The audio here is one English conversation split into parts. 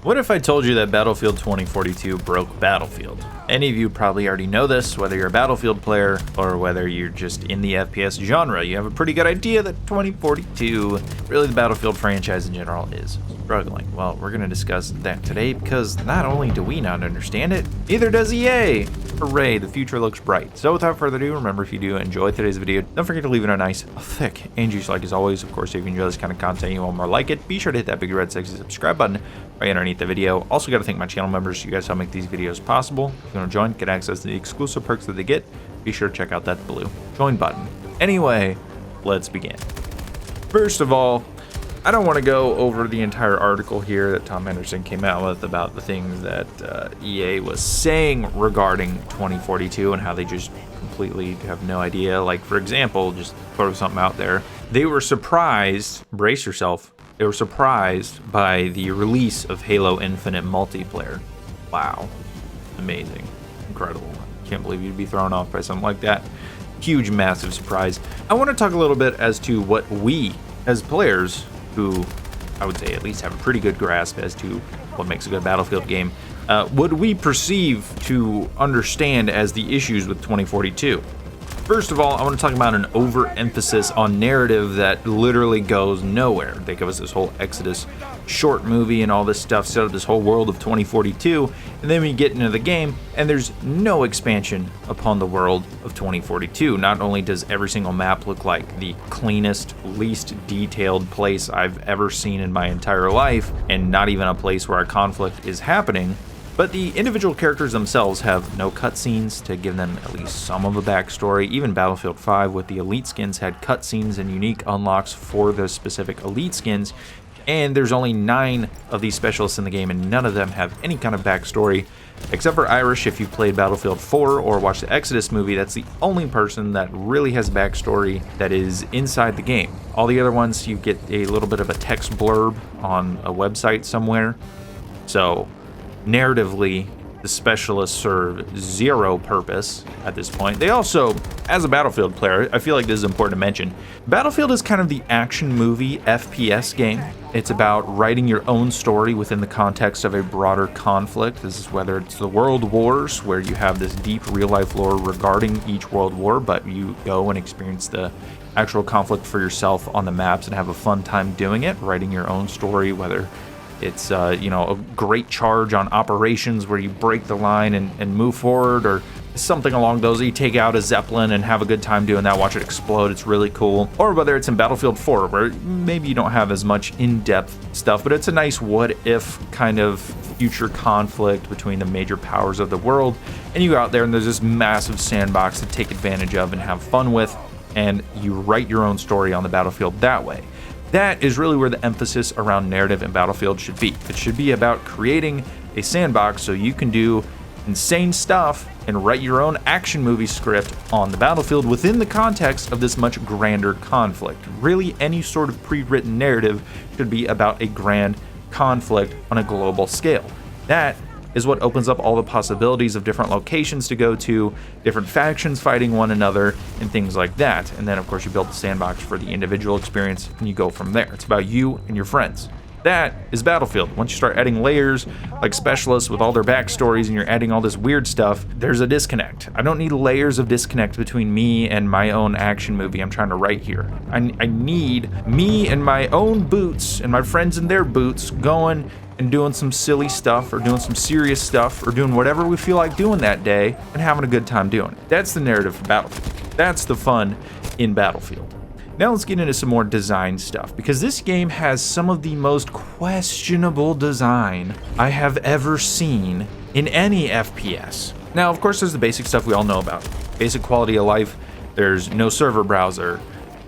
What if I told you that Battlefield 2042 broke Battlefield? Any of you probably already know this, whether you're a Battlefield player or whether you're just in the FPS genre. You have a pretty good idea that 2042, really the Battlefield franchise in general, is struggling. Well, we're going to discuss that today because not only do we not understand it, neither does EA. Hooray, the future looks bright. So without further ado, remember, if you do enjoy today's video, don't forget to leave it a nice, thick, and juicy like as always. Of course, if you enjoy this kind of content, you want more like it, be sure to hit that big red sexy subscribe button right underneath the video. Also got to thank my channel members. You guys help make these videos possible. If you want to join, get access to the exclusive perks that they get, be sure to check out that blue join button. Anyway, let's begin. First of all, I don't want to go over the entire article here that Tom Henderson came out with about the things that EA was saying regarding 2042 and how they just completely have no idea. Like, for example, just throw something out there. They were surprised, brace yourself, they were surprised by the release of Halo Infinite multiplayer. Wow. Amazing. Incredible. Can't believe you'd be thrown off by something like that. Huge, massive surprise. I want to talk a little bit as to what we, as players, who I would say at least have a pretty good grasp as to what makes a good Battlefield game, would we perceive to understand as the issues with 2042. First of all, I want to talk about an overemphasis on narrative that literally goes nowhere. They give us this whole Exodus short movie and all this stuff, set up this whole world of 2042, and then we get into the game, and there's no expansion upon the world of 2042. Not only does every single map look like the cleanest, least detailed place I've ever seen in my entire life, and not even a place where a conflict is happening, but the individual characters themselves have no cutscenes to give them at least some of a backstory. Even Battlefield 5 with the elite skins had cutscenes and unique unlocks for the specific elite skins, and there's only 9 of these specialists in the game, and none of them have any kind of backstory, except for Irish. If you've played Battlefield 4 or watched the Exodus movie, that's the only person that really has a backstory that is inside the game. All the other ones, you get a little bit of a text blurb on a website somewhere. So narratively, the specialists serve zero purpose at this point. They also, as a Battlefield player, I feel like this is important to mention, Battlefield is kind of the action movie FPS game. It's about writing your own story within the context of a broader conflict. This is whether it's the World Wars, where you have this deep real-life lore regarding each world war, but you go and experience the actual conflict for yourself on the maps and have a fun time doing it, writing your own story, whether it's a great charge on operations where you break the line and move forward, or something along those. You take out a Zeppelin and have a good time doing that, watch it explode, it's really cool. Or whether it's in Battlefield 4, where maybe you don't have as much in-depth stuff, but it's a nice what-if kind of future conflict between the major powers of the world, and you go out there and there's this massive sandbox to take advantage of and have fun with, and you write your own story on the battlefield that way. That is really where the emphasis around narrative in Battlefield should be. It should be about creating a sandbox so you can do insane stuff and write your own action movie script on the battlefield within the context of this much grander conflict. Really, any sort of pre-written narrative should be about a grand conflict on a global scale. That is what opens up all the possibilities of different locations to go to, different factions fighting one another, and things like that. And then, of course, you build the sandbox for the individual experience, and you go from there. It's about you and your friends. That is Battlefield. Once you start adding layers, like specialists with all their backstories, and you're adding all this weird stuff, there's a disconnect. I don't need layers of disconnect between me and my own action movie I'm trying to write here. I need me and my own boots and my friends in their boots going and doing some silly stuff, or doing some serious stuff, or doing whatever we feel like doing that day, and having a good time doing it. That's the narrative for Battlefield. That's the fun in Battlefield. Now let's get into some more design stuff, because this game has some of the most questionable design I have ever seen in any FPS. Now, of course, there's the basic stuff we all know about. Basic quality of life. There's no server browser.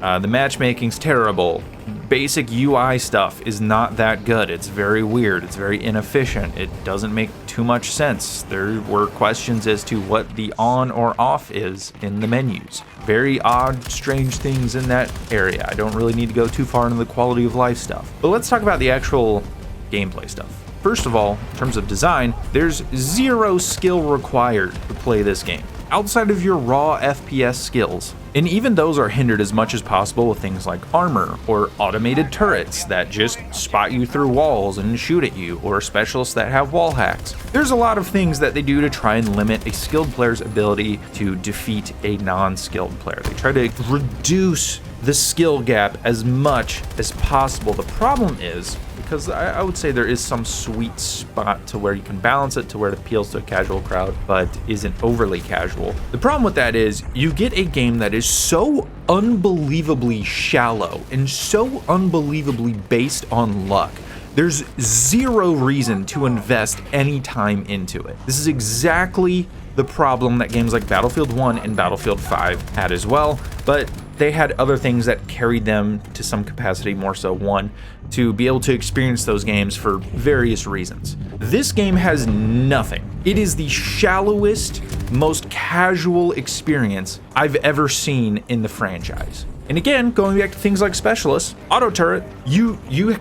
The matchmaking's terrible. Basic UI stuff is not that good. It's very weird. It's very inefficient. It doesn't make too much sense. There were questions as to what the on or off is in the menus. Very odd, strange things in that area. I don't really need to go too far into the quality of life stuff. But let's talk about the actual gameplay stuff. First of all, in terms of design, there's zero skill required to play this game. outside of your raw FPS skills. And even those are hindered as much as possible with things like armor or automated turrets that just spot you through walls and shoot at you, or specialists that have wall hacks. There's a lot of things that they do to try and limit a skilled player's ability to defeat a non-skilled player. They try to reduce the skill gap as much as possible. The problem is, because I would say there is some sweet spot to where you can balance it to where it appeals to a casual crowd, but isn't overly casual. The problem with that is you get a game that is so unbelievably shallow and so unbelievably based on luck. There's zero reason to invest any time into it. This is exactly the problem that games like Battlefield 1 and Battlefield 5 had as well, but they had other things that carried them to some capacity, more so one, to be able to experience those games for various reasons. This game has nothing. It is the shallowest, most casual experience I've ever seen in the franchise. And again, going back to things like specialists, auto turret, you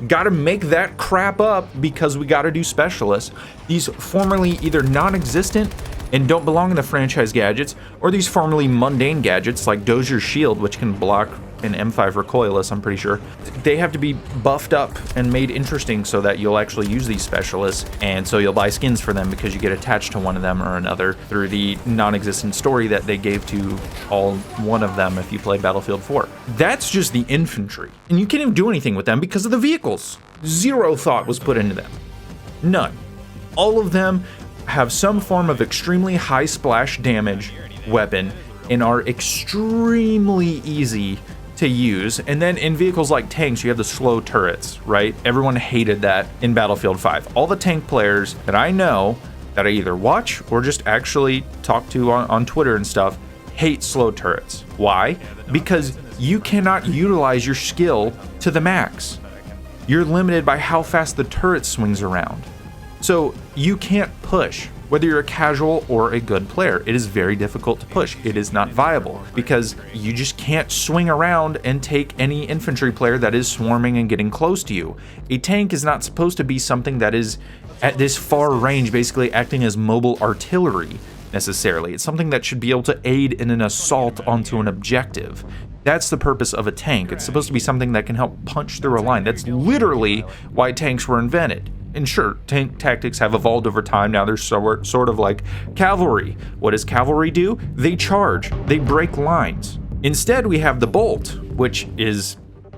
gotta make that crap up because we gotta do specialists. These formerly either non-existent and don't belong in the franchise gadgets, or these formerly mundane gadgets like Dozier's Shield, which can block an M5 recoilless, I'm pretty sure. They have to be buffed up and made interesting so that you'll actually use these specialists, and so you'll buy skins for them because you get attached to one of them or another through the non-existent story that they gave to all one of them if you play Battlefield 4. That's just the infantry, and you can't even do anything with them because of the vehicles. Zero thought was put into them. None. All of them have some form of extremely high splash damage weapon and are extremely easy to use. And then in vehicles like tanks, you have the slow turrets, right? Everyone hated that in Battlefield 5. All the tank players that I know, that I either watch or just actually talk to on Twitter and stuff, hate slow turrets. Why? Because you cannot utilize your skill to the max. You're limited by how fast the turret swings around. So you can't push, whether you're a casual or a good player. It is very difficult to push. It is not viable because you just can't swing around and take any infantry player that is swarming and getting close to you. A tank is not supposed to be something that is at this far range, basically acting as mobile artillery necessarily. It's something that should be able to aid in an assault onto an objective. That's the purpose of a tank. It's supposed to be something that can help punch through a line. That's literally why tanks were invented. And sure, tank tactics have evolved over time. Now they're sort of like cavalry. What does cavalry do? They charge. They break lines. Instead, we have the bolt, which is,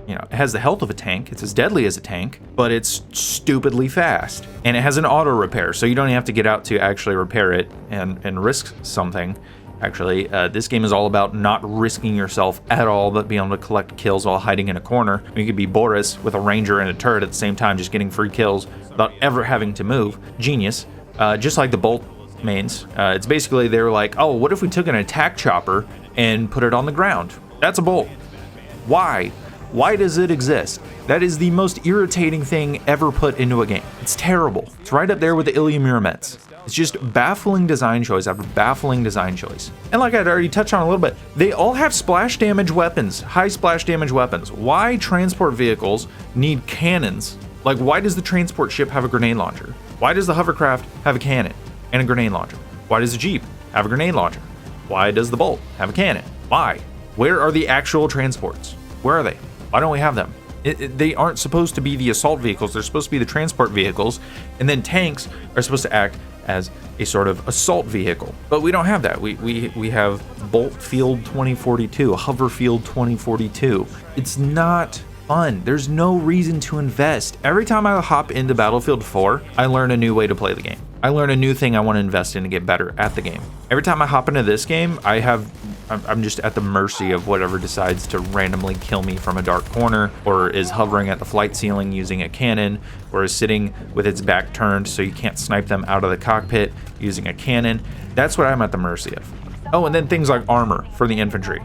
it has the health of a tank. It's as deadly as a tank, but it's stupidly fast. And it has an auto repair, so you don't have to get out to actually repair it and risk something. Actually, this game is all about not risking yourself at all, but being able to collect kills while hiding in a corner. You could be Boris with a ranger and a turret at the same time, just getting free kills without ever having to move. Genius. Just like the bolt mains. It's basically, they're like, oh, what if we took an attack chopper and put it on the ground? That's a bolt. Why? Why does it exist? That is the most irritating thing ever put into a game. It's terrible. It's right up there with the Ilya Muromets. It's just baffling design choice after baffling design choice. And like I'd already touched on a little bit, they all have splash damage weapons, high splash damage weapons. Why transport vehicles need cannons? Like, why does the transport ship have a grenade launcher? Why does the hovercraft have a cannon and a grenade launcher? Why does the Jeep have a grenade launcher? Why does the Bolt have a cannon? Why? Where are the actual transports? Where are they? Why don't we have them? They aren't supposed to be the assault vehicles. They're supposed to be the transport vehicles. And then tanks are supposed to act as a sort of assault vehicle. But we don't have that. We have Bolt Field 2042, Hover Field 2042. It's not fun. There's no reason to invest. Every time I hop into Battlefield 4, I learn a new way to play the game. I learn a new thing I want to invest in to get better at the game. Every time I hop into this game, I'm just at the mercy of whatever decides to randomly kill me from a dark corner, or is hovering at the flight ceiling using a cannon, or is sitting with its back turned so you can't snipe them out of the cockpit using a cannon. That's what I'm at the mercy of. Oh, and then things like armor for the infantry.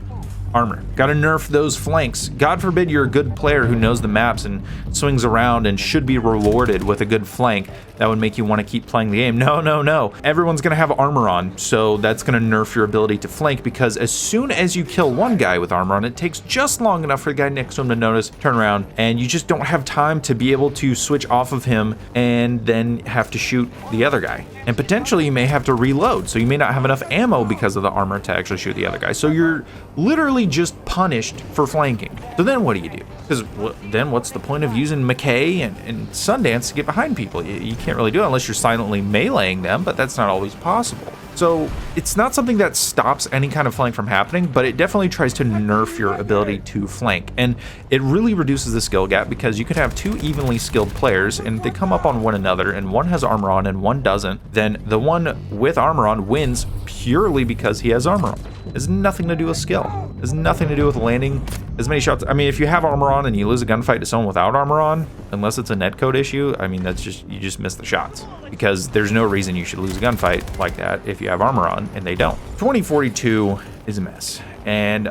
armor. Gotta nerf those flanks. God forbid you're a good player who knows the maps and swings around and should be rewarded with a good flank. That would make you want to keep playing the game. No, no, no. Everyone's gonna have armor on, so that's gonna nerf your ability to flank, because as soon as you kill one guy with armor on, it takes just long enough for the guy next to him to notice, turn around, and you just don't have time to be able to switch off of him and then have to shoot the other guy. And potentially you may have to reload, so you may not have enough ammo because of the armor to actually shoot the other guy. So you're literally just punished for flanking. So then what do you do? Because then what's the point of using McKay and Sundance to get behind people? You can't really do it unless you're silently meleeing them, but that's not always possible. So it's not something that stops any kind of flank from happening, but it definitely tries to nerf your ability to flank. And it really reduces the skill gap, because you could have two evenly skilled players and if they come up on one another and one has armor on and one doesn't, then the one with armor on wins purely because he has armor on. It has nothing to do with skill. It has nothing to do with landing as many shots. I mean, if you have armor on and you lose a gunfight to someone without armor on, unless it's a netcode issue, I mean, that's just, you just miss the shots, because there's no reason you should lose a gunfight like that if you have armor on and they don't. 2042 is a mess. And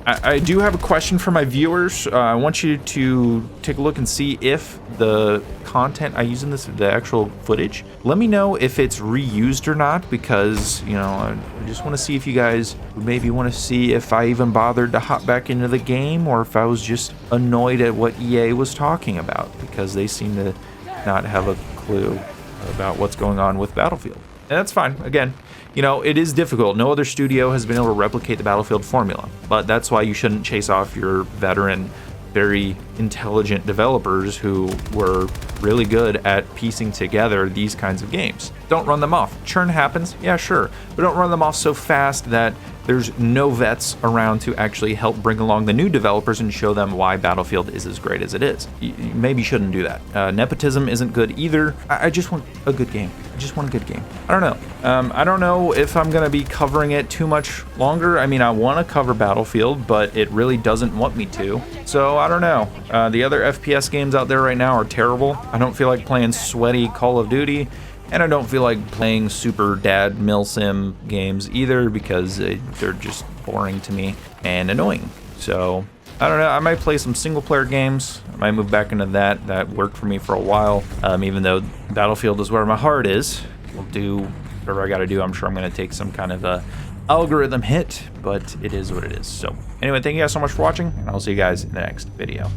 I do have a question for my viewers. I want you to take a look and see if the content I use in this, the actual footage, let me know if it's reused or not, because, you know, I just want to see if you guys maybe want to see if I even bothered to hop back into the game, or if I was just annoyed at what EA was talking about, because they seem to not have a clue about what's going on with Battlefield. And that's fine. Again, you know, it is difficult. No other studio has been able to replicate the Battlefield formula, but that's why you shouldn't chase off your veteran, very intelligent developers who were really good at piecing together these kinds of games. Don't run them off. Churn happens, yeah, sure, but don't run them off so fast that there's no vets around to actually help bring along the new developers and show them why Battlefield is as great as it is. You maybe shouldn't do that. Nepotism isn't good either. I just want a good game. I just want a good game. I don't know. I don't know if I'm going to be covering it too much longer. I mean, I want to cover Battlefield, but it really doesn't want me to. So I don't know. The other FPS games out there right now are terrible. I don't feel like playing sweaty Call of Duty. And I don't feel like playing super dad milsim games either, because they're just boring to me and annoying. So I don't know, I might play some single player games. I might move back into that. That worked for me for a while, even though Battlefield is where my heart is. We'll do whatever I gotta do. I'm sure I'm gonna take some kind of a algorithm hit, but it is what it is. So anyway, thank you guys so much for watching, and I'll see you guys in the next video.